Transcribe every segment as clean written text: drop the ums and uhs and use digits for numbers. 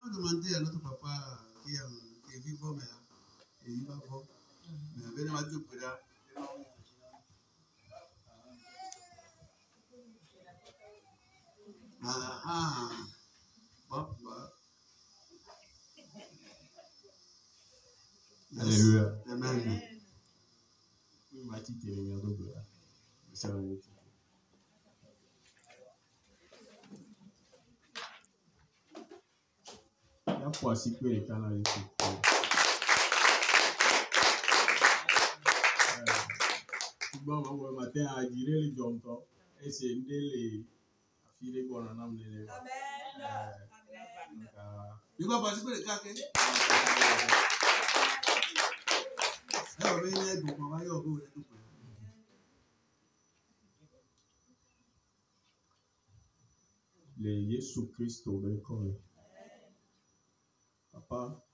peut demander à notre papa qui est vivant, mais il va voir. Mais venez à Dieu pour là. Alléluia. Amen. Bon, matin à dire les jambes, et c'est une des filles qu'on a amené. You go participer le cas Le Jésus Christ au Bécor. Papa,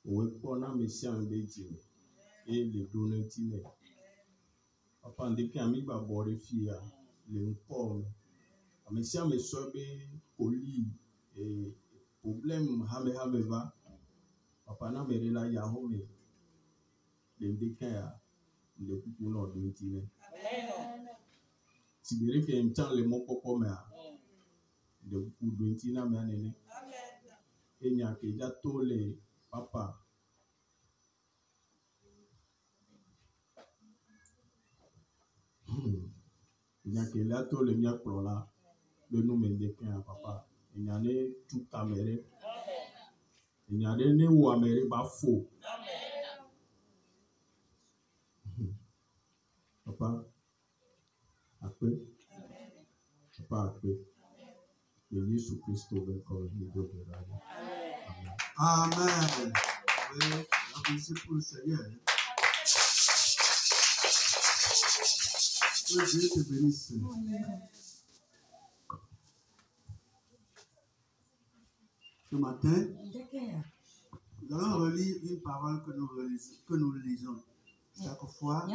où est qu'on a mis en béti et les donatines. Papa, dès qu'il y a mis à boire les filles, les pommes, mais si on me sauve colis et problème, va. Papa, n'a pas là, y a homme. Les décains, les coups n'ont de tine. Si vous voulez un temps, les mots pour moi, de coups de tine, mais et n'y a que déjà tous les papa. Il n'y a que là tous les miens pour là, de nous me décains, papa. Il y a des tout camérés. Il y a des nez ou amérés, bah faux. Papa, après, le Jésus Christ au Bécor, le Dieu de la vie. Amen. Oui, applaudissez pour le Seigneur. Que Dieu te bénisse. Ce matin, nous allons relire une parole que nous lisons chaque fois.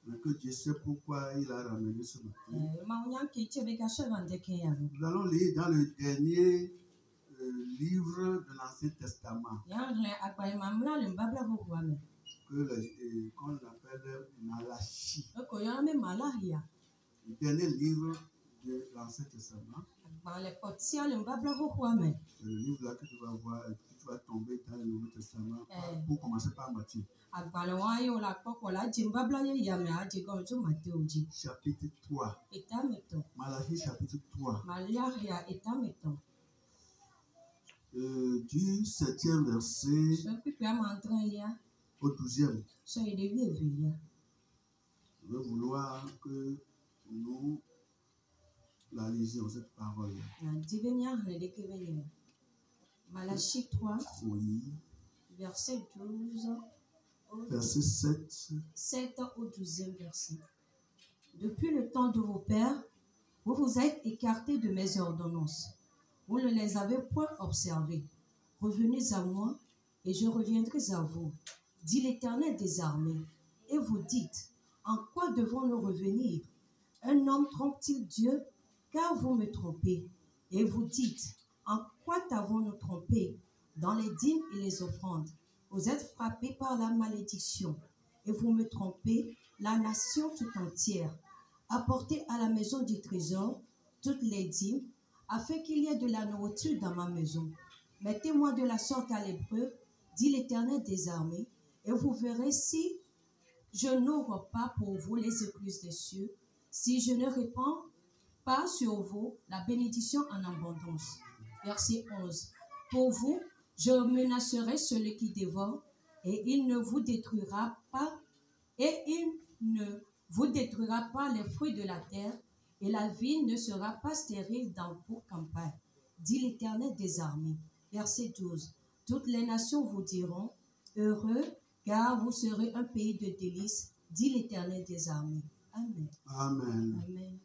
Mais que Dieu sait pourquoi il a ramené ce matin. Nous allons lire dans le dernier livre de l'Ancien Testament qu'on appelle Malachie. Le dernier livre de l'Ancien Testament. C'est le livre là que tu vas voir, que tu vas tomber dans le Nouveau Testament pour commencer par Matthieu. Chapitre 3. Malachie chapitre 3. Du 7e verset au 12e. Je vais vouloir que nous la lisions cette parole. Malachie 3, oui. Verset 12, verset 7 au 12e verset. Depuis le temps de vos pères, vous vous êtes écartés de mes ordonnances. Vous ne les avez point observées. Revenez à moi, et je reviendrai à vous, dit l'Éternel des armées. Et vous dites, en quoi devons-nous revenir? Un homme trompe-t-il Dieu? Car vous me trompez. Et vous dites, en quoi t'avons-nous trompé? Dans les dîmes et les offrandes. Vous êtes frappés par la malédiction. Et vous me trompez, la nation tout entière. Apportez à la maison du trésor toutes les dîmes, afin qu'il y ait de la nourriture dans ma maison. Mettez-moi de la sorte à l'épreuve, dit l'Éternel des armées, et vous verrez si je n'ouvre pas pour vous les écluses des cieux, si je ne répands pas sur vous la bénédiction en abondance. Verset 11. Pour vous, je menacerai celui qui dévore, et il ne vous détruira pas, les fruits de la terre, et la vie ne sera pas stérile dans vos campagnes, dit l'Éternel des armées. Verset 12. Toutes les nations vous diront, heureux, car vous serez un pays de délices, dit l'Éternel des armées. Amen. Amen. Amen.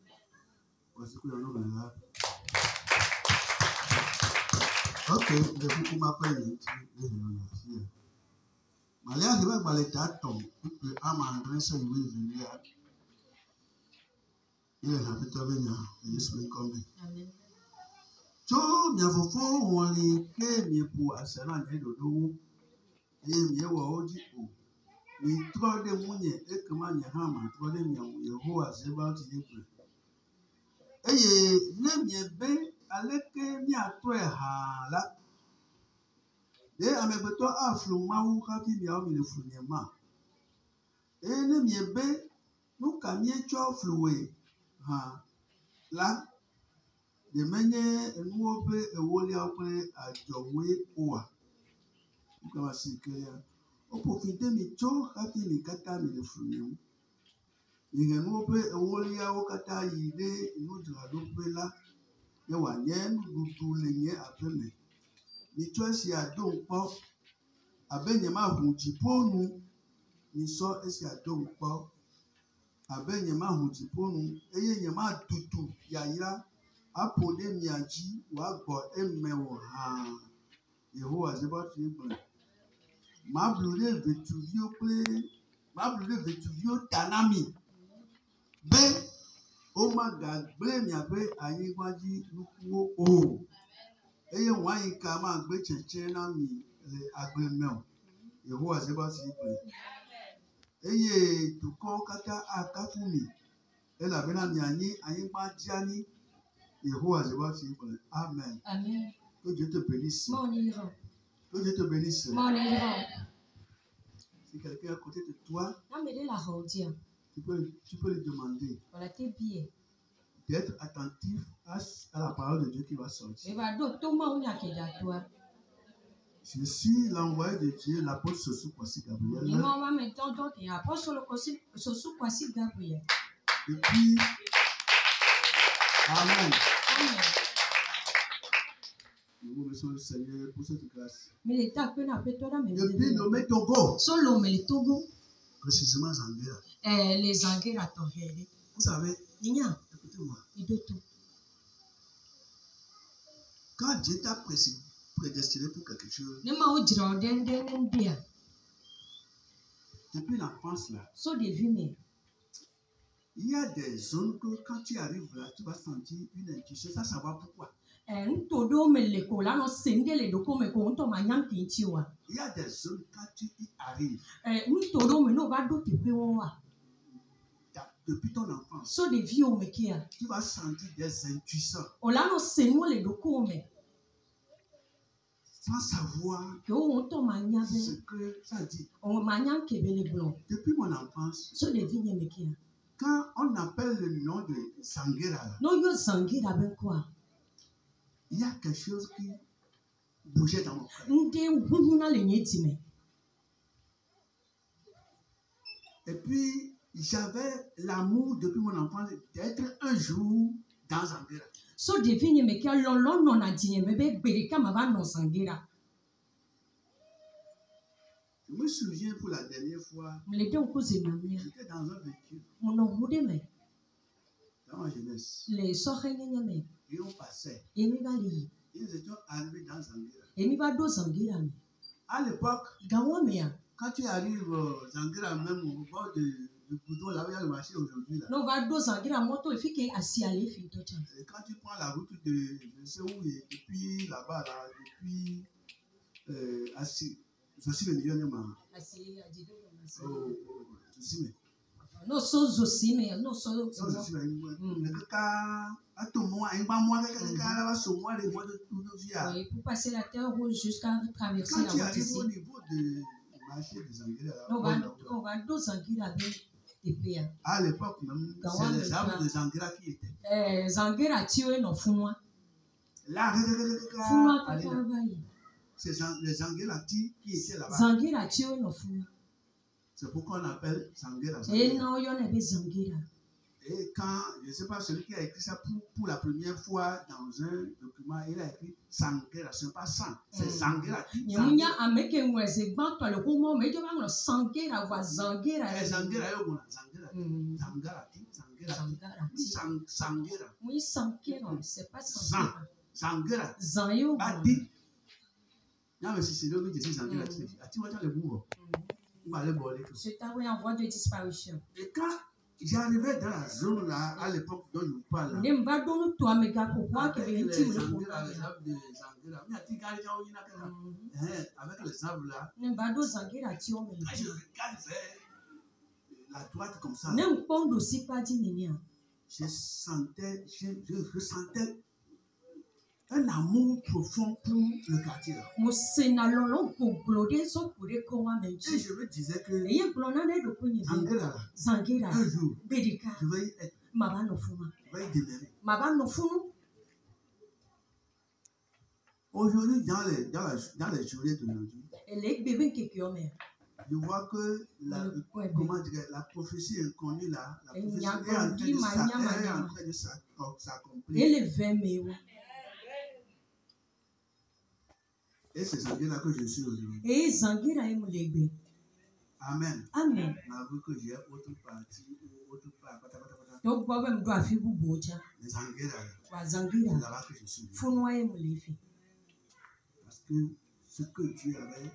Ok, depuis qu'on m'appelle, Malia qui va parler d'Atom, que Amandré se lui venir. Il est habitué à venir, il est comme. Amen. mi avofo woni ke mi pu asana ne dodo e mi ewo oji o mi tro de munye e kama nya ha ma tro de mi awu Yehowa se ba ti yebu eye ne mi ebe aleke mi atro e ha la de amegbeto aflu mawu ka bi mi awu mi le flu nye ma e ne mi ebe nu ka mi echo fluwe ha la de menye enuwo be ewolia pe ajowe owa kama sikeria o profite mi cho hapi mi kata mi le funu ni enuwo be ewolia o kata yide inu drado pe la ye wa nye dudu le nye apeme mi cho si adon po abenye ma hunji ponu mi so esi adon po abenye ma hunji ponu eye nye ma tutu yayira apode miaji wa gbo emewo ha Yehowa se ba ti gbo ma blure vetuvio pe ma blure vetuvio tanami be o ma ga gbe mi abe ayin gbaji lukuwo o eye wa yin ka ma gbe cheche na mi le agbe me Yehowa se ba ti gbo eye tuko kata akafu mi ela be na mi ayin gbaji ani Yehowa se ba ti gbo amen. Amen. Que Dieu te bénisse. Mon ira. Que Dieu te bénisse. Mon ira. Si quelqu'un est à côté de toi, tu peux lui demander d'être attentif à la parole de Dieu qui va sortir. Je suis l'envoyé de Dieu, l'apôtre Sosu Kwasi Gabriel. Et puis, amen. Nous vous remercions le Seigneur pour cette grâce. Depuis nommé Togo, précisément Zanguera. Les Zanguera Toheri. Vous savez, écoutez-moi. Quand Dieu t'a prédestiné pour quelque chose, depuis l'enfance là, il y a des zones que quand tu arrives là, tu vas sentir une intuition, ça savoir pourquoi. Il y a des zones quand tu y arrives, depuis ton enfance, tu vas sentir des intuitions. Sans savoir ce que ça dit. Depuis mon enfance, quand on appelle le nom de Zanguera, il y a quelque chose qui bougeait dans mon cœur. Et puis, j'avais l'amour depuis mon enfance d'être un jour dans Zanguera. Je me souviens pour la dernière fois, j'étais dans un véhicule, dans ma jeunesse, et on passait, ils étaient arrivés dans Zanguera. À l'époque, quand tu arrives Zanguera, même au bord du Goudon, là où il y a le marché aujourd'hui, là, et quand tu prends la route de je ne sais où, et depuis là-bas, là, depuis Assis, je suis le millionnaire. Non, je suis pour passer la terre rouge jusqu'à traverser la route ici. Au niveau du marché des Zanguera, on va deux Zanguera avec épée. À l'époque même, c'est les arbres de Zanguera qui étaient. Zanguera tire non fou. Là, c'est les Zanguera qui étaient là-bas. Zanguera tire non fou. C'est pourquoi on appelle Zanguera. Et quand, je ne sais pas, celui qui a écrit ça pour la première fois dans un document, il a écrit Zanguera. Ce n'est pas sang, c'est Zanguera. Zanguera. Oui, Zanguera, c'est pas Zanguera. Zanguera. C'est en voie de disparition. Et quand J'arrivais dans la zone là, à l'époque dont je vous parle. Là. Ne mba donu to amega ko kwa ke Avec be les nti mu ko Anguilla, les arbres de Anguilla. Mais il y a avec les arbres là. ne mba do zangira ti o me Quand je regarde vers la droite comme ça, ne mpondo sipa di nenia je ressentais un amour profond pour le quartier là. mo se na lolo go glode so kure ko wa me Et ti je me disais que eye glona ne do ko ni Anguilla là, zangira un jour, bedika je vais y être, maba no fuma je vais y demeurer. maba no funu Aujourd'hui, dans les journées d'aujourd'hui, ele bebe keke o me je vois que comment dire, la prophétie inconnue là, la prophétie est en train de s'accomplir. ele veme wo Et c'est ce là que je suis aujourd'hui. e zangira e mu legbe Amen. amen Malgré que j'ai autre partie, autre part, to gbo be mdo afi bubu oja les Anguilla, wa c'est zangira là-bas que je suis. funu wa e mu lefi Parce que ce que Dieu avait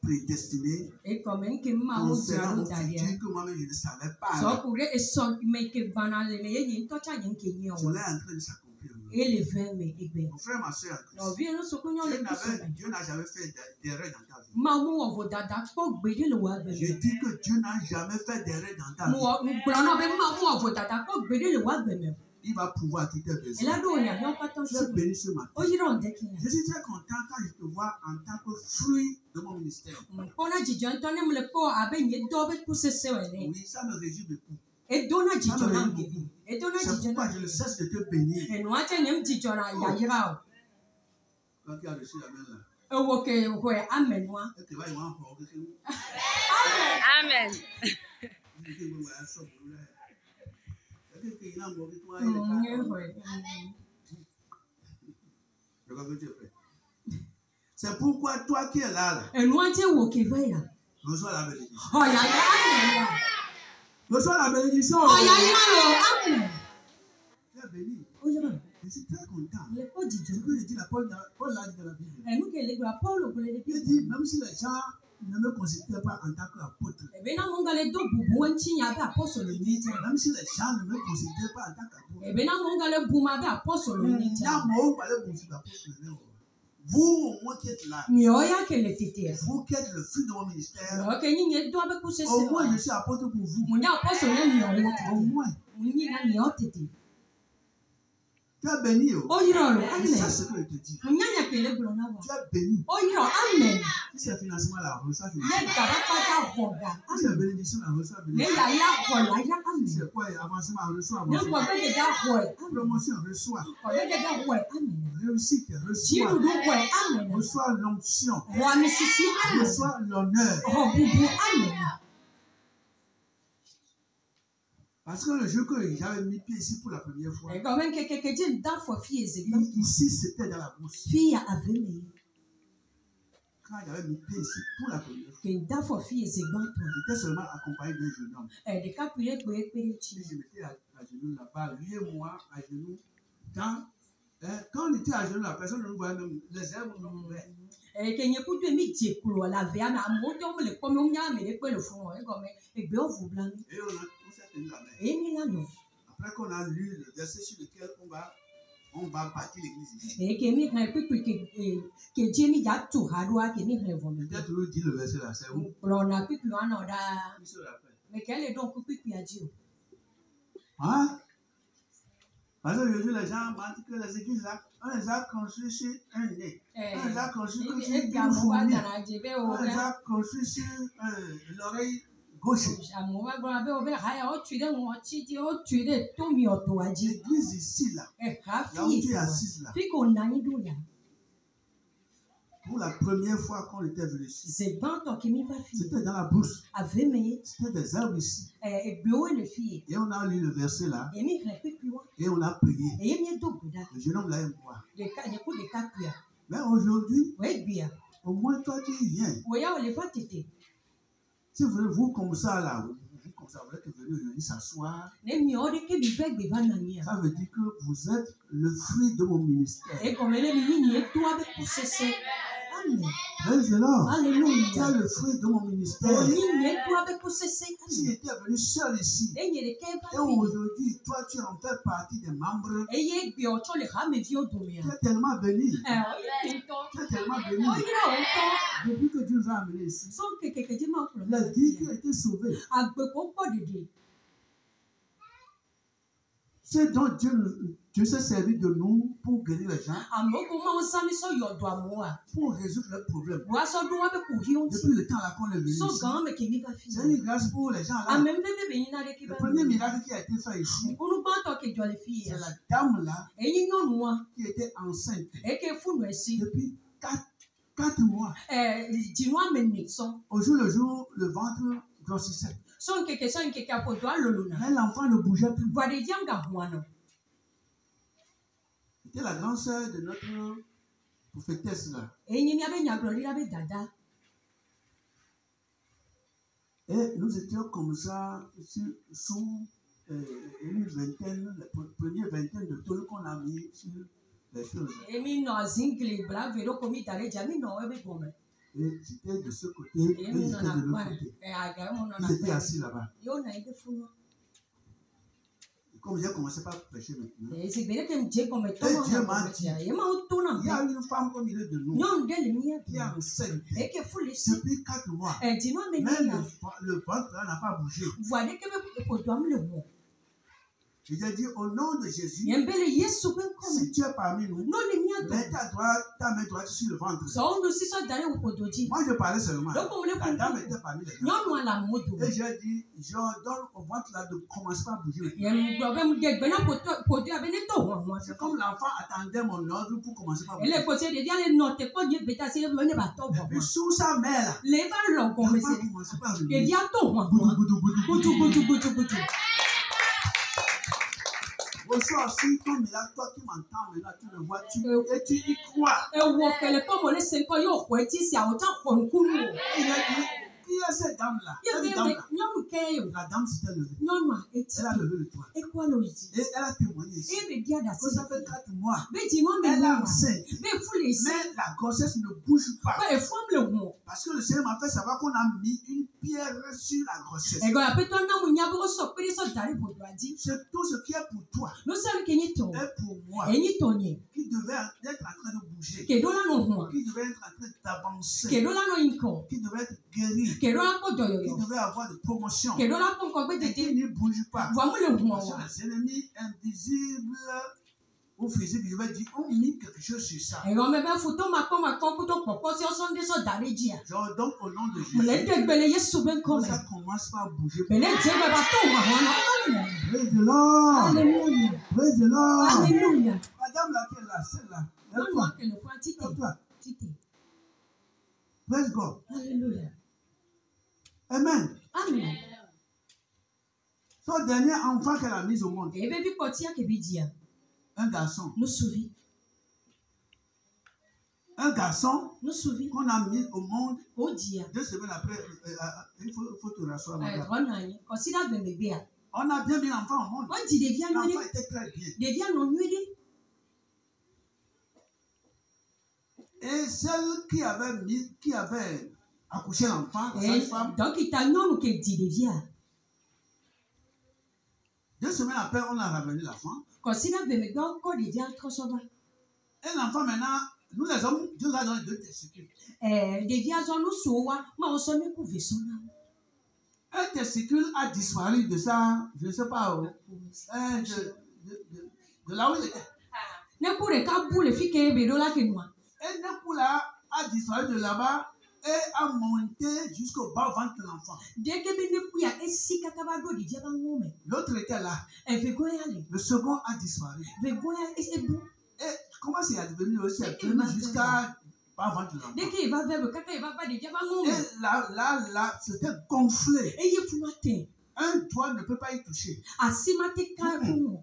prédestiné e comme nke mma o concernant jaru mon daria futur que moi-même je ne savais pas. so kure e so me ke banale ne ye ntocha ye nke nyi o Cela est en train de s'accomplir. aujourd'hui. ele veme egbe Mon frère, ma soeur, no vi no so kunyo le kuso Dieu n'a jamais fait d'erreur dans ta vie. ma mu wo dada ko gbede le wa Je gbeme dis que Dieu n'a jamais fait d'erreur dans ta mu vie. gbro no be ma mu wo dada ko gbede le wa gbeme Il va pouvoir tout tes besoins. ela do ya yo patan Tu es si béni ce matin. o yiro nde kinya Je suis très content quand je te vois en tant que fruit de mon ministère. kona jijo nto ne mle ko abe nye do be kusese wele Oui, ça me réjouit beaucoup. e do na jijo Ça me na réjouit nge beaucoup. e do na C'est jijo pourquoi na je ne cesse de te bénir. e no ate nyem jijo na ya yira Quand tu as reçu la main là. o wo ke ko e amen wa Et tu vas y voir encore. Amen. nye ho Je crois que tu es prêt. C'est pourquoi toi qui es là, e no ate wo ke ve ya reçois la bénédiction. o ya ya amen ya Reçois la bénédiction. o ya yira lo amen Tu es béni. o yira Je suis très content. le ko Ce jijo que je dis, Paul l'a dit dans la Bible. e nu ke le gba paulo ko le de Il dit, même si les gens ne me considèrent pas en tant qu'apôtre, e be na mo ngale do bubu wanchi ya be apostle ni ta même si les gens ne me considèrent pas en tant qu'apôtre, e be na mo ngale buma be apostle ni ta vous, au moins qui êtes là, mi o ya ke le tete vous qui êtes le fruit de mon ministère, o ke nyi nye do be kusese au moins je suis apôtre pour vous. mo nya apostle ne mi o Au tete moins, mo nyi na mi o tete tu es béni. Oh. o yira lo Et amen c'est ce que je te dis. mo nya nya ke le glo na wa Tu es béni. o yira amen Si c'est financement là, reçois ne financement. gaba pa ja hoga Si c'est amen bénédiction là, reçois ne bénédiction. ya ya ho la ya Si amen c'est quoi avancement, reçois ne ko avancement. be de da ho amen Promotion, reçois. ko be de da ho amen Réussite, jiru reçois. du ho amen Reçois l'onction. wa mi sisi amen Reçois l'honneur. o bubu amen Parce que le jour que j'avais mis pied ici pour la première fois, e ko men ke jin da fo fi ezegba ici c'était dans la brousse. fi ya aveme Quand j'avais mis pied ici pour la première fois, ke da fo fi ezegba to j'étais seulement accompagné d'un jeune homme. e de ka pire pe chi Puis je m'étais à genoux là-bas, lui et moi à genoux. Quand on était à genoux, la personne ne nous voyait même, les herbes nous couvraient. ke nye ku tu mi je kulo la ve na mo to mo le ko mo nya me le pe le fun e ko me e gbe o fu blan Et on s'est tenu la main. e mi la no Après qu'on a lu le verset sur lequel on va bâtir l'église ici. e ke mi kan pe ke je mi ja tu ha do ke mi kan vo me Peut-être toujours dit le verset là, c'est où? pro na pipi wa na da Qui se rappelle? me ke le don ku pipi a ji o Hein? Parce qu'aujourd'hui, les gens mentent que les églises là, on les a construites sur un nez. On les a construites sur e ga une mo wa fourmi. da na je be o On les ga a construites sur l'oreille gauche. mo wa gba be o be ha ya o tu de mo chi di o tu de to mi o to aji L'église ici là, e ka là où tu fi es assise là, fi ko na ni do ya pour la première fois qu'on était venu ici, zegba to ke mi va fi c'était dans la brousse. aveme C'était des arbres ici. e gbe o le fi Et on a lu le verset là, e mi kan pipi wa et on a prié. e ye mi do buda Le jeune homme là aime moi. de ka kuya Mais aujourd'hui, we gbia au moins toi tu y viens. we ya o le fa tete Si vous voulez, vous comme ça là, vous comme ça, vous êtes venu aujourd'hui s'asseoir. ne mi o de ke bi ve gbe va na ni Ça veut dire que vous êtes le fruit de mon ministère. e ko me le mi ni e to abe kusese Amen. Praise the Lord. Tu es Alléluia. le fruit de mon ministère. Onyinye tu abe kusese Si kani. tu étais venu seul ici, Enyere ke et ba fi. aujourd'hui, toi, tu en fais partie des membres, Eye gbe ocho le ha me vi odumia. tu es tellement béni. Oye nto. Tu es tellement béni. Oye onto. Depuis que Dieu nous a amenés ici, So kekeke je ma kulo. la vie qui a été sauvée, Agbe ko po dede. c'est dont Dieu s'est servi de nous pour guérir les gens, Amoko ma osami so yodo amoa. pour résoudre leurs problèmes. Wa so do wa be ku hi onti. Depuis le temps là qu'on est venu So ici, gan me ke mi ba fi. c'est une grâce pour les gens là. Amen bebe be yina de ki Le ba. premier miracle qui a été fait ici, Kunu ba to ke jole fi c'est ya. la dame là Eyin nyonu wa. qui était enceinte Eke funu esi. depuis 4 mois. Jinwa me ni so. Au jour le jour, le ventre grossissait. So nkeke apo do aloluna. Mais l'enfant ne bougeait plus. Wa de dianga huano. C'était la grande sœur de notre prophétesse là. Eyin mi abe nyaglori la be dada. Et nous étions comme ça sous une vingtaine, la première vingtaine de tonnes qu'on a mis sur les choses. Emi no zingle bla vero komi dare jami no ebe gome. Et j'étais de ce côté, et Emi j'étais no de na l'autre kwa. côté. Aga mo no Ils étaient na. assis là-bas. Yo na ide funu. Et comme j'ai commencé par prêcher maintenant, Si bere ke mje kome to Et mo Dieu na m'a ko dit, tia. Yema o to na. il y a une femme au milieu de nous Nyon de le mi qui est ya. enceinte Eke fulu si. depuis 4 mois. Jinwa me Mais ni ya. le ventre là n'a pas bougé. Wa de ke be ko do am le mo. Je lui ai dit au nom de Jésus, Yembele Yesu ben kome. si tu es parmi nous, No le mi ya mets to. ta main droite sur le ventre. So ndo si so dare wo doji. Moi je parlais seulement. Donc on le La dame comprend. était parmi les gens. Nyonu ala modo. Et j'ai dit, j'ordonne au ventre là de commencer pas à bouger. Yem gbo be mu de gbe na ko do abe ne to won. C'est comme l'enfant attendait mon ordre pour commencer par bouger. Ele ko se de dia le no te ko je beta se lo ne ba to Et bo. puis sous sa mère là, Le ba lo il gon me n'a se. pas commencé par E bouger. dia to won. Boudou, boudou, boudou, Buju boudou. buju buju buju. Bonsoir, si ton miracle, toi qui m'entends maintenant, tu le vois, et tu y crois. E wo kele ko mo le se ko yo ko ti si a o ta ko nkunu. Il a dit, qui est cette dame là? Ye Cette be dame là. nyonu ke yo. La dame s'était levée. Nyonu a eti. Elle a levé le toit. E ko lo ji. Et elle a témoigné ici. E be dia da Que si. ça fait 4 mois. Be ji mo me Elle est na. enceinte. Be fule si. Mais la grossesse ne bouge pas. Ko e fom le wo. Parce que le Seigneur m'a fait savoir qu'on a mis une pierre sur la grossesse. E go ya pe to na mu nya bo so pe so dare bo do aji. C'est tout ce qui est pour toi No se ke ni to. et pour moi Enyi to ni. qui devait être en train de bouger, Ke do la no ho. qui devait être en train d'avancer, Ke do la no inko. qui devait être guéri, Ke do la ko do yo qui yo. devait avoir de promotion Ke do la ko ko gbe et qui dede. ne bouge pas. Wa mu le ho Parce wa. que les ennemis invisibles ou physiques, je vais dire, ont mis quelque chose sur ça. Ẹ̀rọ mẹ́fẹ́ fún tó máa kó tó pọ̀pọ̀ sí ọ́sọ́ndé sọ̀dárí jìyà. Donc, au nom de Jésus, Mọ̀lẹ́dẹ́ gbẹlẹ̀ Yéṣu bẹ́ẹ̀ kọ́ que mẹ́. ça commence par bouger. Bẹ̀lẹ́ jẹ́ bàbá tó wà wọn náà lọ́nà. Praise the Lord. Alléluia. Praise the Lord. Alléluia. Madame là qui est là, celle-là. Lọ́nà Lève-toi. akẹ́lẹ̀ fún títẹ̀. Lève-toi. Títẹ̀. Praise God. Alléluia. Amen. Amen. Son dernier enfant qu'elle a mis au monde, Ebe bí pọ̀ tí a kèbi jìyà. un garçon. Nous souvi. Un garçon Nous souvi. qu'on a mis au monde Ó jìyà. 2 semaines après. Il faut te rasseoir, madame. Ẹ̀rọ náà yẹn. Kọ̀sídà bẹ̀mẹ̀ gbé a. On a bien mis l'enfant au monde. Wọ́n jì dèbí L'enfant anyúdé. était très bien. Dèbí àná anyúdé. Et celle qui avait accouché l'enfant, la sage-femme, Dọ́kítà nyɔnu kè jì dèbí a. 2 semaines après, on a ramené l'enfant. Kọ̀sídà bẹ̀mẹ̀ gbé ọkọ̀ dèbí àtọ́sọ́ba. Et l'enfant, maintenant, nous les hommes, Dieu nous a donné 2 testicules. Dèbí azɔ nu sùn wa máa wọ́n sọ ní kù fè sọ́nà. Un testicule a disparu de ça, je ne sais pas, de là où il était. Ne kú rẹ̀ ká bú lè fi kẹ́ ebè lọ́la kè nùà. Et le coup là a disparu de là-bas et a monté jusqu'au bas ventre de l'enfant. Dèké bí ne kú yà esi kakaba do dìjẹ́ bá ń wọ́n mẹ́. L'autre était là. Ẹ̀fẹ̀ góyà lè. Le second a disparu. Fẹ̀ góyà ebu. Et comment c'est advenu aussi? C'est advenu jusqu'à bas ventre de l'enfant. Dèké ìbá bẹ̀rù kaka ìbá bá dìjẹ́ bá ń wọ́n mẹ́. Et là, c'était gonflé. Eye fún wa tẹ̀. Un doigt ne peut pas y toucher. Àsímátì ká fún wọn.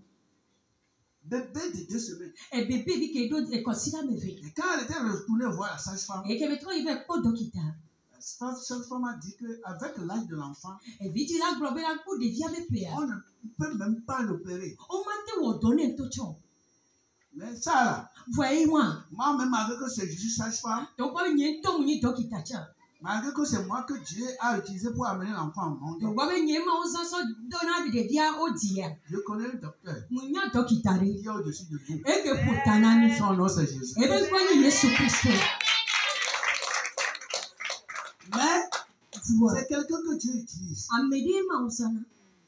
Bébé de 2 semaines. Ẹ̀bẹ̀ bébí kè do kọ̀sídà mẹ́fẹ̀. Et quand elle était retournée voir la sage-femme, Èké bẹ̀ tó ìbẹ̀ kó dọ́kítà. la sage-femme a dit qu'avec l'âge de l'enfant, Ẹ̀bí ti la gbọ̀ bẹ́ la kú dèbí abẹ́ pè à. on ne peut même pas l'opérer. Ó má tẹ̀ wọ̀ dọ́ ní tó tsọ̀. Mais ça là, Voyez-moi. moi-même, malgré que c'est Jésus sage-femme, Donc, on y est tombé, ni doki tacha. malgré que c'est moi que Dieu a utilisé pour amener l'enfant au monde, Donc, on y est ma osa donna de dia odia. je connais le docteur Munya doki tare. qui est au-dessus de vous. Et que pour tanami. Son nom, c'est Jésus. Et bien, quoi, y est sous Christ. Mais Voilà. c'est quelqu'un que Dieu utilise. Amedi ma osana.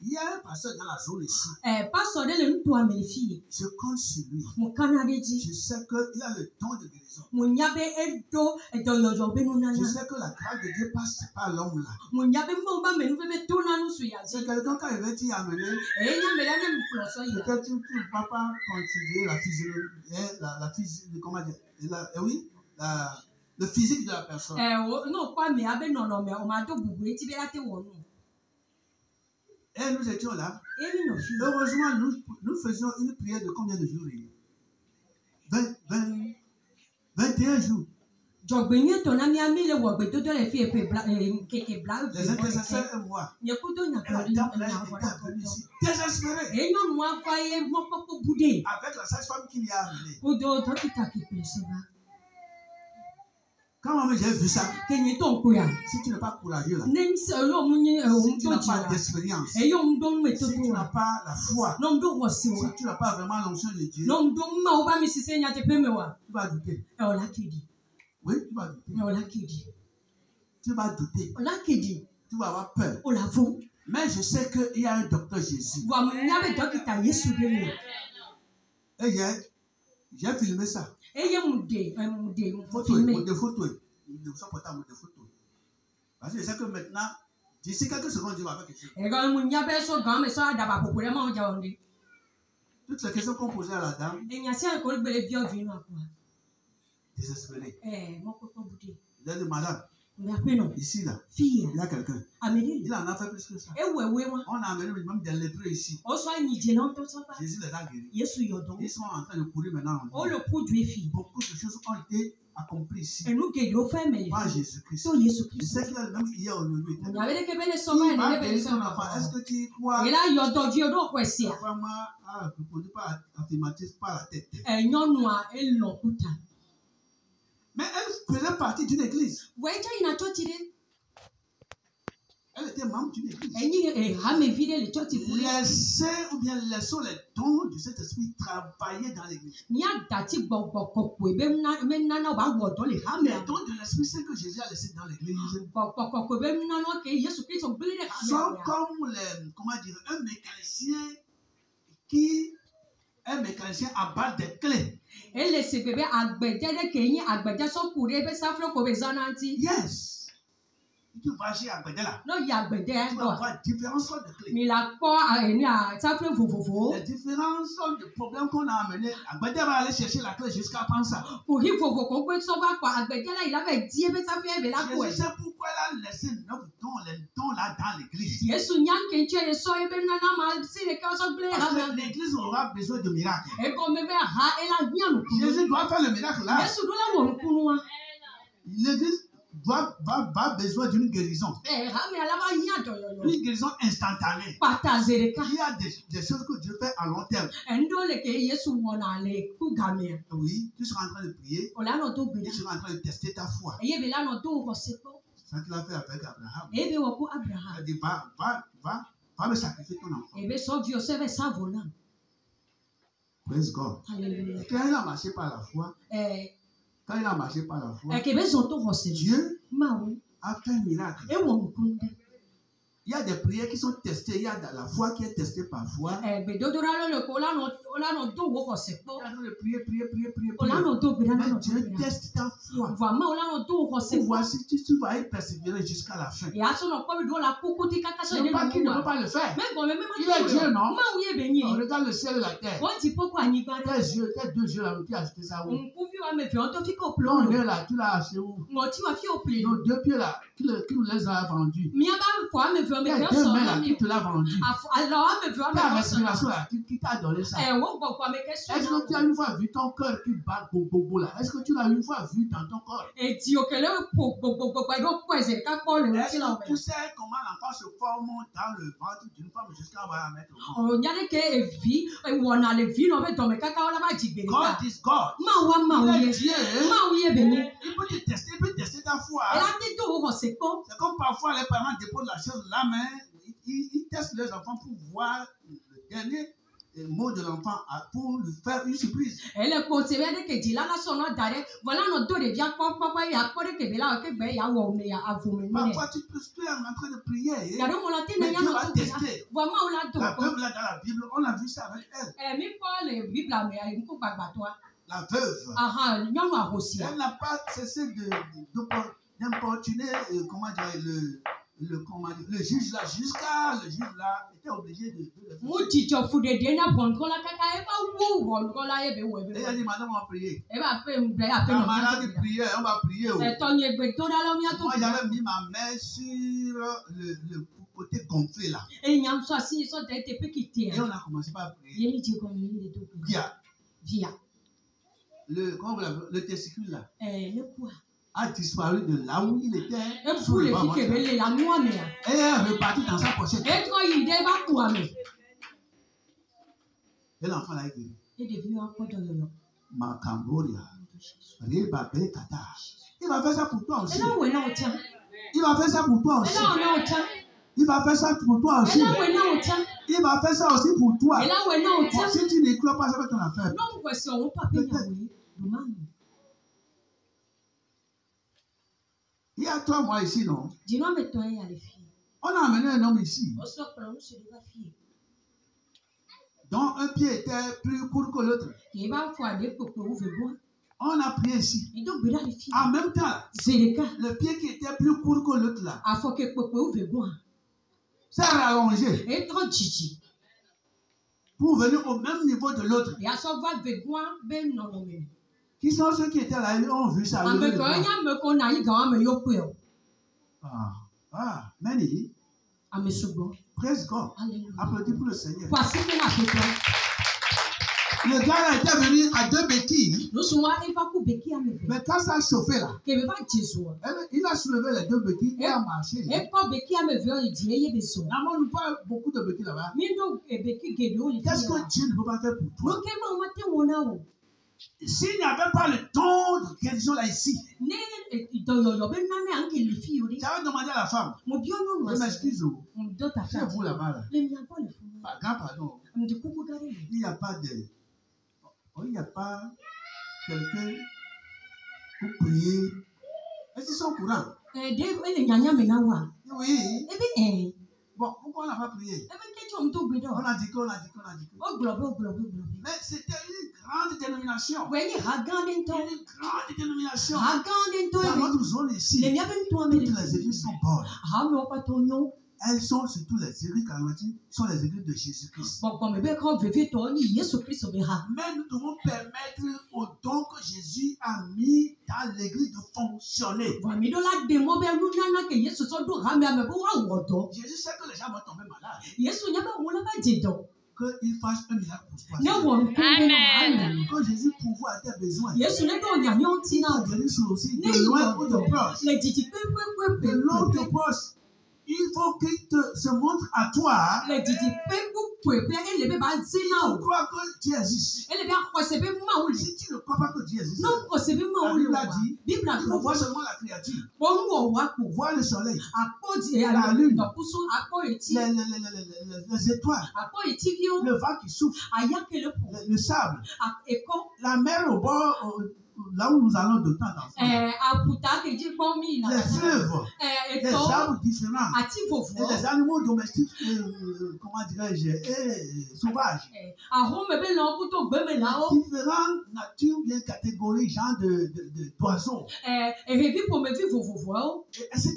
Il y a un pasteur dans la zone ici. Pas sur le toit, mes filles. Je compte sur lui. Mon canadien. Je sais qu'il a le don de guérison. Mon yabe edo edo yoyo benunana. Je sais que la grâce de Dieu passe par l'homme là. Mon yabe momba menu bebe tonanu suya. C'est quelqu'un quand il veut t'y amener, Et ya melane mukloso ya. peut-être tu ne vas pas considérer la physiologie, la physique, comment dire, oui, le physique de la personne. Non, quoi, mais abe non, non, mais on m'a dit boubou, et tu verras tes wonu. Et nous étions là. Et oui, non, fille. Heureusement, nous faisions une prière de combien de jours? 21 jours. Jogbenye ton ami a mis le wogbe tout les filles et keke bla. Les intercesseurs et moi. Nyakudo Et la dame là est venue ici, désespérée. Et non, moi, faye, mon papa boudé. Avec la sage-femme qui l'y a amenée. Kudo, tokita qui peut se va. Quand moi j'ai vu ça, Kenye ton koya. si tu n'es pas courageux là, Nem se yo munye si tu n'as pas umtoji. d'expérience, Et yo mdon me si tu toto. n'as pas la foi, Non do si wosiwa. tu n'as pas vraiment l'onction de Dieu, Non do ma oba mi sise nya te pemewa. tu vas douter. E ola kidi. Oui, tu vas douter. E ola kidi. Tu vas douter. Ola kidi. Tu vas avoir peur. Ola vo. Mais je sais qu'il y a un docteur Jésus. Wa munyabe dokita Yesu dele. Et j'ai filmé ça. E ye mude Photo, filmé. des photos. Des portables, des photos. Parce que je sais que maintenant, d'ici quelques secondes, Dieu va faire quelque chose. E ga munyabe so game so adaba popure ma oja onde. Toutes les questions qu'on posait à la dame, E nya se ko gbele bio vino akwa. désespérée. Mo ko bude. Il a dit, madame, Me apeno. ici là, Fille. il y a quelqu'un. Ameli. Il en a fait plus que ça. E wewe wa. On a amené même des lépreux ici. O so anyi je non to so fa. Jésus les a guéris. Yesu yodon. Ils sont en train de courir maintenant. O le produit fi. Beaucoup de choses ont été accomplies ici E nu ge do fa me par le. Jésus-Christ. To Yesu Je Christ. sais qu'il a même hier aujourd'hui. On avait que belle Qui somme va et guérir belle son somme. enfant? Est-ce que tu y crois? Et là, il y a d'autres vieux d'autres La questions. femme a répondu par affirmatif par la tête. Et non, et l'on coûte. Mais elle faisait partie d'une église. Vous voyez, il y a une autre idée. Elle était membre d'une église. Et il y a un vide les choses qui voulaient. Laissez ou bien laissons les dons de cet esprit travailler dans l'église. Il y a dati bokokwe ben nana ba wodo le Les hammer. dons de l'esprit, c'est que Jésus a laissé dans l'église. Bokokwe ben nana ke Yesu Christ blé le Sont hammer. comme les, comment dire, un mécanicien qui, un mécanicien à bas des clés. Et laisse bébé agbede ke yin agbede so kure be safro ko be zananti. Yes. Tu vas chez Agbede là. No ya agbede Tu vas go. avoir différentes sortes de clés. Mi la po a ni a safro vovovo. Les différentes sortes de problèmes qu'on a amenés. Agbede va aller chercher la clé jusqu'à Pansa. Ko hi vovo ko pe so ba kwa agbede la il avait dit be safro be la ko. Jésus sait pourquoi elle a laissé notre don, les dons là dans l'église. Yesu nyan ke nche so e be nana ma si le ka so blé le Parce que hammer. l'église aura besoin de miracles. E ko me be ha e la nyan ku. Jésus doit faire le miracle là. Yesu do la wo nkunu wa. L'église va besoin d'une guérison. Hammer la ba nyan do yo yo. Une guérison instantanée. Pata zereka. Il y a des choses que Dieu fait à long terme. Endo le ke Yesu wona le ku game. Oui, tu seras en train de prier. O la no do Tu gbe. seras en train de tester ta foi. E ye be la no do ko se ko. C'est ce qu'il a fait avec Abraham. E be wo ku Il Abraham. a dit, va me sacrifier ton enfant. E be so vi o se be sa vola. Praise God. Hallelujah. Quand il a marché par la foi, quand il a marché par la foi, E ke be zo to ko se. Dieu Ma wo. a fait un miracle. E wo nkunu. Il y a des prières qui sont testées. Il y a de la foi qui est testée parfois. Be do do la le ko la no do wo ko se Tu ko. es en train de prier. O la no do gbe la Mais no do Dieu gbe. teste ta foi. Vraiment o la no do ko se Pour ko. voir si tu vas y persévérer jusqu'à la fin. E aso no ko bi do la ku ku ti kaka so Ce de n'est pas qu'il ne peut no. pas le faire. Me go me Il est Dieu, non? Ma wo ye be yin. On regarde le ciel et la terre. Wọ́n ti pọ́kọ́ àyígbá rẹ̀. Tes deux yeux là, tu as acheté ça où? Nkúbi Ton nez là, tu l'as acheté où? Nos 2 pieds là, qui nous les a vendus. Il y a 2 mains là, qui te l'a vendu. Ta respiration là, qui t'a donné ça. Est-ce que tu as une fois vu ton cœur qui bat bobo là? Est-ce que tu l'as une fois vu dans ton corps? Est-ce que tu sais comment l'enfant se forme dans le ventre d'une femme jusqu'à la mettre au monde? God is God. Il est Dieu. Il peut te tester, il peut tester ta foi. C'est comme parfois les parents déposent la chose là, mais ils testent leurs enfants pour voir le dernier mot de l'enfant pour lui faire une surprise. Parfois tu es en train de prier, mais Dieu va tester. La veuve là dans la Bible, on a vu ça avec elle. La veuve. Elle n'a pas cessé d'importuner, le juge là, jusqu'à le juge là était obligé de le faire. Et elle dit, madame, on va prier. La malade dit, prier, on va prier. Moi, j'avais mis ma main sur le côté gonflé là. Et on a commencé par prier. Via. Le testicule là a disparu de là où il était. Et est reparti dans sa pochette. Et l'enfant là est guéri. Macamboria. Il va faire ça pour toi aussi. Il va faire ça pour toi aussi. Il va faire ça pour toi aussi. Il va faire ça aussi pour toi. Bon, si tu ne crois pas, ça va être ton affaire. Il y a 3 mois ici, non? On a amené un homme ici dont un pied était plus court que l'autre. On a prié ici. En même temps, le pied qui était plus court que l'autre là s'est rallongé pour venir au même niveau de l'autre. Qui sont ceux qui étaient là, ils ont vu ça. Many. Praise God. Applaudis pour le Seigneur. Le gars là était venu à 2 béquilles. Mais quand ça a chauffé là, il a soulevé les 2 béquilles et a marché. Normalement, nous parlons beaucoup de béquilles là-bas. Qu'est-ce que Dieu ne peut pas faire pour toi? S'il n'y avait pas le temps de guérison là ici, j'avais demandé à la femme, je m'excuse, c'est vous là-bas là. Pardon. Il n'y a pas quelqu'un pour prier. Est-ce qu'ils sont au courant? Oui. Bon, pourquoi on n'a pas prié? On a dit que. Mais c'était une grande dénomination. Dans notre zone ici, toutes les églises sont bonnes. Elles sont surtout les églises charismatiques, sont les églises de Jésus-Christ. Mais nous devons permettre au don que Jésus a mis dans l'église de fonctionner. Jésus sait que les gens vont tomber malades. Qu'il fasse un miracle pour toi. Amen. Que Jésus pourvoie à tes besoins. Il te guérit aussi de loin ou de proche. De loin ou de proche. Il faut qu'il se montre à toi. Tu crois que Dieu existe. Si tu ne crois pas que Dieu existe, la Bible a dit, il faut voir seulement la créature. Voir le soleil, la lune, les étoiles, le vent qui souffle, le sable, la mer au bord, là où nous allons de temps en temps. Les fleuves, les arbres différents, et les animaux domestiques, comment dirais-je, sauvages. Différentes natures, bien catégories, genre d'oiseaux, etc.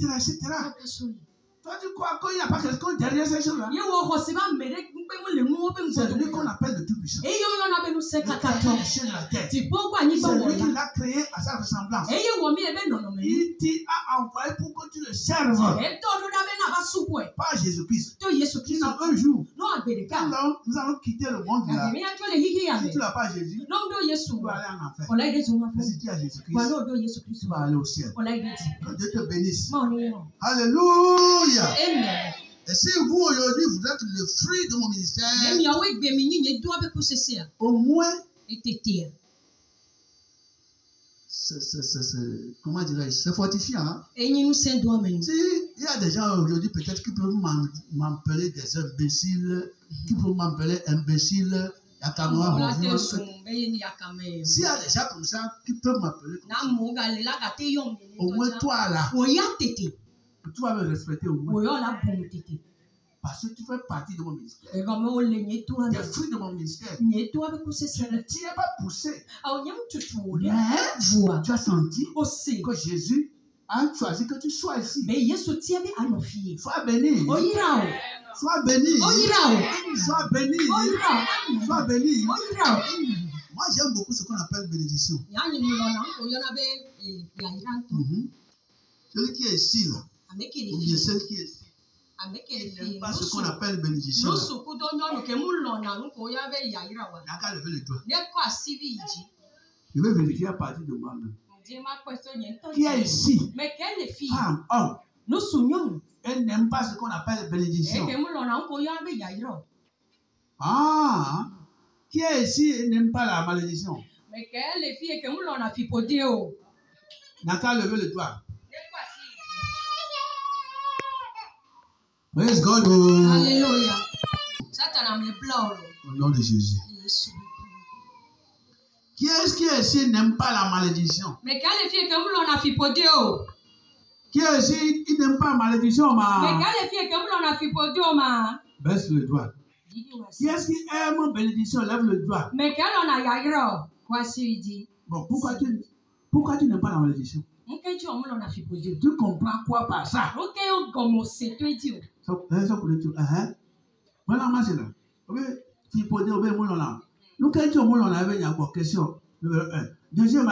Toi, tu crois qu'il n'y a pas quelqu'un derrière ces choses-là? C'est lui qu'on appelle le Tout-Puissant. Et yo yo na be no se Le kaka créateur to. des cieux et de la terre. Ti bogo anyi ba C'est wo lui qui la. l'a créé à sa ressemblance. E ye wo mi e be no no me. Il t'a envoyé pour que tu le serves. E to do da be na ba su ko e. Pas Jésus-Christ. To Yesu Sinon, Kristo. un jour, No agbere quand ka. nous allons quitter le monde Ka là, mi ya to le hiki ya si me. tu n'as pas Jésus, No do Yesu. tu vas aller en enfer. Ola ide zo ma Mais fo. si tu as Jésus-Christ, Wa no do Yesu tu Kristo. vas aller au ciel. Ola ide ti. Que Dieu te bénisse. Ma oni no. Alléluia. Amen. Et si vous aujourd'hui, vous êtes le fruit de mon ministère, E mi awe gbe mi ni nye do abe ko sese a. au moins, E tete. comment dirais-je, c'est fortifiant. Hein? E nyi nu sen do amenu. Si, il y a des gens aujourd'hui peut-être qui peuvent m'appeler des imbéciles, qui peuvent m'appeler imbécile, Yakanoa, Ola te Hovion. so be ye ni yakame. S'il y a des gens comme ça qui peuvent m'appeler, Na mo ga le la ga te yo mi ni au moins to. toi là, Wo ya tete. tu vas me respecter au moins. Wo yo la bon tete. Parce que tu fais partie de mon ministère. E ga me o le nye to Les abe. fruits de mon ministère. Nye to abe ko sese. Je ne t'y ai pas poussé. A o nyam tutu o de. Mais Voa. tu as senti O se. que Jésus a choisi que tu sois ici. Be Yesu ti abe anofie. Sois béni. O yira o. Sois béni. O yira o. Sois béni. O yira o. Sois béni. O yira o. Moi, j'aime beaucoup ce qu'on appelle bénédiction. Ya nyi mu lo na o yo na be ya yira nto. Celui qui est ici, là, Ameke ou le bien fie. celle qui est ici, Ameke il le n'aime fie. pas ce qu'on appelle bénédiction. No Là. so ku do nyo ke mu lo na nu ko ya be ya yira wa. Il n'a qu'à lever le doigt. Ne ko asibi iji. Je vais vérifier à partir de moi-même. Ndi ma question nye nto. Qui est ici, Mais quelle fille? femme, homme, No so nyo. elle n'aime pas ce qu'on appelle E bénédiction. ke mu lo na ko ya be ya yira. Ah, qui est ici et n'aime pas la malédiction? Mais quelle fille ke mu lo na fi podi o. Il n'a qu'à lever le doigt. Ne ko asibi. Praise God. Oh. Alléluia. Satan am le blanc. Au nom de Jésus. Yesu. Qui est-ce qui est ici et n'aime pas la malédiction? Mais quelle fille ke mu lo na fi podi o. Qui est ici, il n'aime pas la malédiction, Mais ma? quelle fille ke mu lo na fi podi o ma. Baisse le doigt. Qui est-ce qui aime bénédiction? Lève le doigt. Mais quelle on a ya yira. Quoi si dit? Bon, pourquoi tu n'aimes pas la malédiction? Nke ti o mu lo na fi podi o. Tu comprends quoi par ça? Ok o gomo se to ti o. Ça pour le tout. Voilà, moi, c'est là. Oui, tu peux dire, oui, moi, là. Nous, quand tu as avait une question. Numéro 1. Deuxième,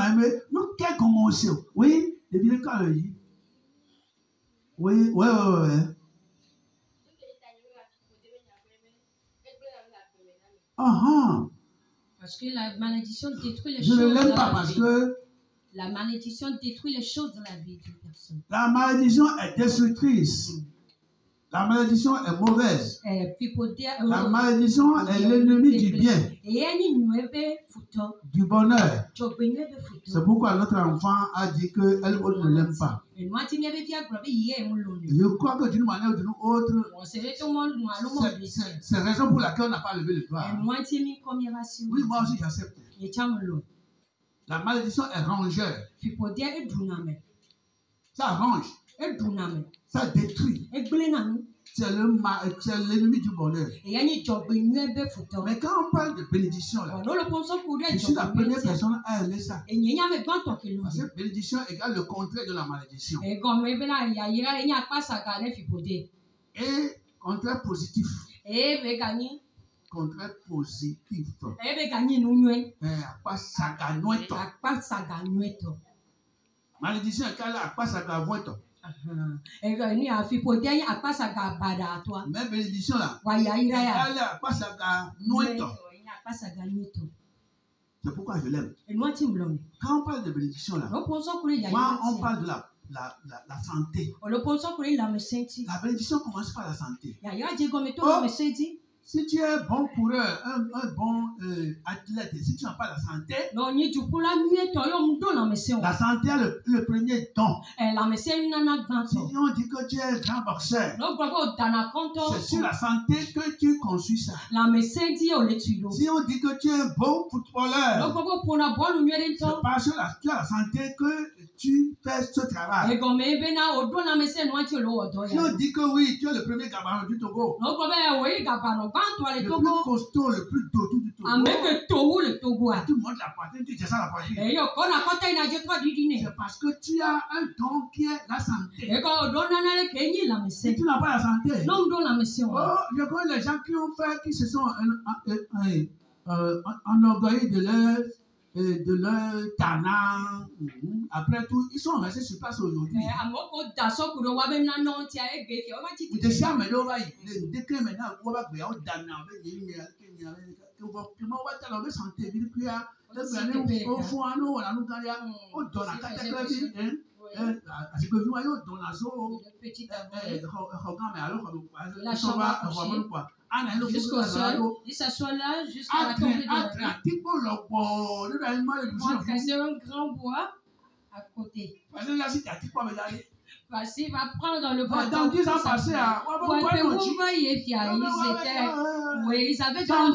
nous, quel commencer? Oui, et bien, quand le dit. Oui. Parce que la malédiction détruit les Je choses ne l'aime dans pas la parce vie. que La malédiction détruit les choses dans la vie d'une personne. la malédiction est destructrice. La malédiction est mauvaise. La malédiction est l'ennemi du bien, du bonheur. C'est pourquoi notre enfant a dit qu'elle ne l'aime pas. Je crois que d'une manière ou d'une autre, c'est la raison pour laquelle on n'a pas levé le doigt. Oui, moi aussi j'accepte. La malédiction est rongeur. Ça range, ça détruit. C'est l'ennemi du bonheur. Mais quand on parle de bénédiction, là, je suis la première personne à aimer ça. Parce que bénédiction égale le contraire de la malédiction. Et contraire positif. Contraire positif. Malédiction égale à quoi ça va voir. Mais bénédiction là, égale à quoi ça va voir. C'est pourquoi je l'aime. Quand on parle de bénédiction là, moi on parle de la santé. La bénédiction commence par la santé. Si tu es bon coureur, un bon athlète, si tu n'as pas la santé, la santé est le premier don. Si on dit que tu es un grand boxeur, c'est sur la santé que tu construis ça. Si on dit que tu es un bon footballeur, c'est parce que tu as la santé que tu fais ce travail. Et comme bena odo na mese no ati lo odo Si ya. on dit que oui, tu es le premier gabaron du Togo, No ko be we gabano ban to ale le Togo. plus costaud, le plus dodu du Togo, Ameke towu le Togo a. tu montes la poitrine, tu descends la poitrine. E yo kona kota ina je to didine. C'est parce que tu as un don qui est la santé. E ko odo na na le kenyi la Si mese. tu n'as pas la santé, No ndo la mese o. oh, je connais les gens qui se sont enorgueillis de leur talent. Après tout, ils sont restés sur place aujourd'hui. Amoko da so kuro wa be na no ti a e ge fi o ma ti Vous te chiamez maintenant, le décret maintenant, on va faire un dana, on va dire, comment on va te la santé, puis au fond, on a nous gagné, on donne la catégorie, parce que nous voyons dans la zone, la chambre jusqu'au sol, il s'assoit là jusqu'à la tombée de la nuit. On va casser un grand bois à côté. Parce qu'il va prendre le bois. Dans 10 ans passés, ils avaient dans le